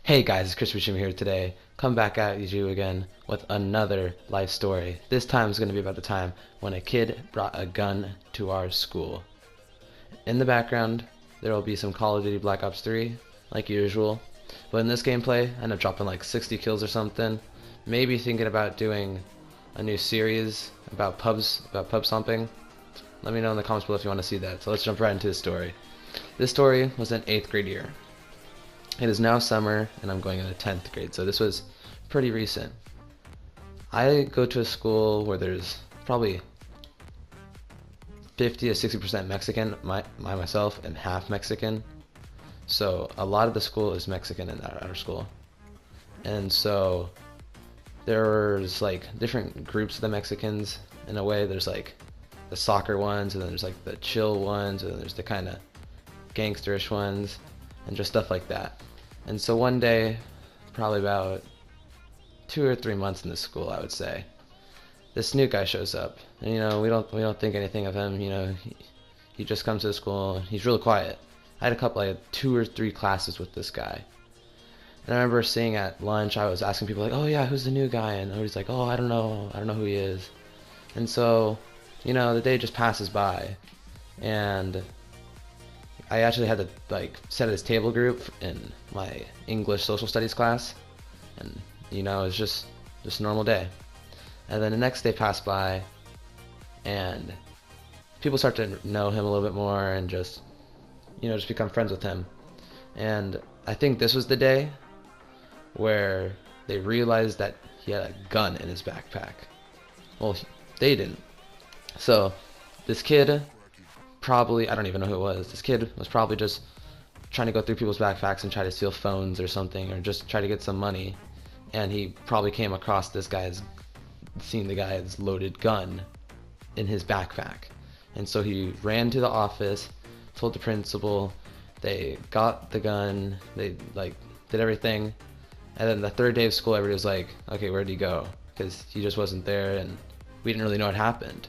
Hey guys, it's Chris Bisham here today. Come back at you again with another life story. This time is going to be about the time when a kid brought a gun to our school. In the background, there will be some Call of Duty Black Ops 3, like usual. But in this gameplay, I end up dropping like 60 kills or something. Maybe thinking about doing a new series about pub stomping. Let me know in the comments below if you want to see that. So let's jump right into the story. This story was in 8th grade year. It is now summer and I'm going into 10th grade, so this was pretty recent. I go to a school where there's probably 50 to 60% Mexican. Myself am half Mexican, so a lot of the school is Mexican in our school. And so there's like different groups of the Mexicans in a way. There's like the soccer ones, and then there's like the chill ones, and then there's the kind of gangsterish ones, and just stuff like that. And so one day, probably about 2 or 3 months in the school, I would say, this new guy shows up, and we don't think anything of him. He just comes to the school. He's really quiet. I had 2 or 3 classes with this guy, and I remember seeing at lunch, I was asking people like, "Oh yeah, who's the new guy?" And everybody's like, "Oh, I don't know who he is." And so, the day just passes by, and I actually had to set his table group in my English social studies class, and it was just a normal day. And then the next day passed by, and people start to know him a little bit more, and just become friends with him. And I think this was the day where they realized that he had a gun in his backpack. Well, they didn't. So this kid, probably, I don't even know who it was. This kid was probably just trying to go through people's backpacks and try to steal phones or something, or just try to get some money. And he probably came across seen the guy's loaded gun in his backpack. And so he ran to the office, told the principal, they got the gun, they did everything. And then the third day of school, everybody was like, "Okay, where'd he go?" Because he just wasn't there, and we didn't really know what happened.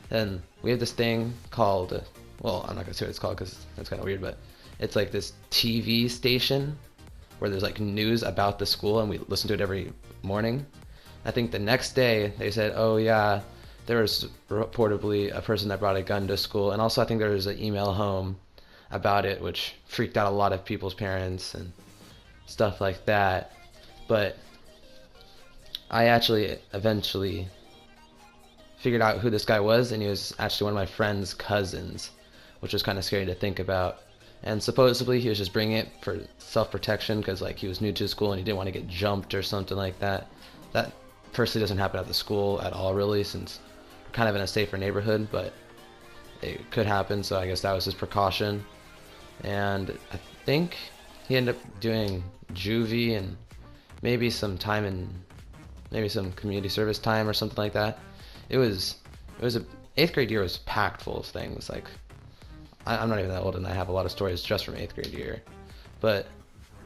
Then we have this thing called, well, I'm not gonna say what it's called because that's kind of weird, but it's like this TV station where there's like news about the school, and we listen to it every morning. I think the next day they said, "Oh yeah, there was reportedly a person that brought a gun to school," and also I think there was an email home about it, which freaked out a lot of people's parents and stuff like that. But I actually eventually figured out who this guy was, and he was actually one of my friend's cousins, which was kind of scary to think about. And supposedly he was just bringing it for self-protection because he was new to school and he didn't want to get jumped or something like that. That personally doesn't happen at the school at all, really, since we're kind of in a safer neighborhood, but it could happen, so I guess that was his precaution. And I think he ended up doing juvie and maybe some time in, maybe some community service time or something like that. It was a 8th grade year was packed full of things. I'm not even that old, and I have a lot of stories just from 8th grade year. But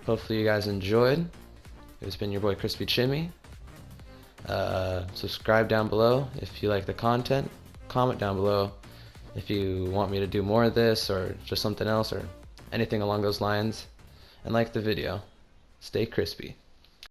hopefully you guys enjoyed. It's been your boy Crispy Chimmy. Subscribe down below if you like the content. Comment down below if you want me to do more of this or just something else or anything along those lines. And like the video. Stay crispy.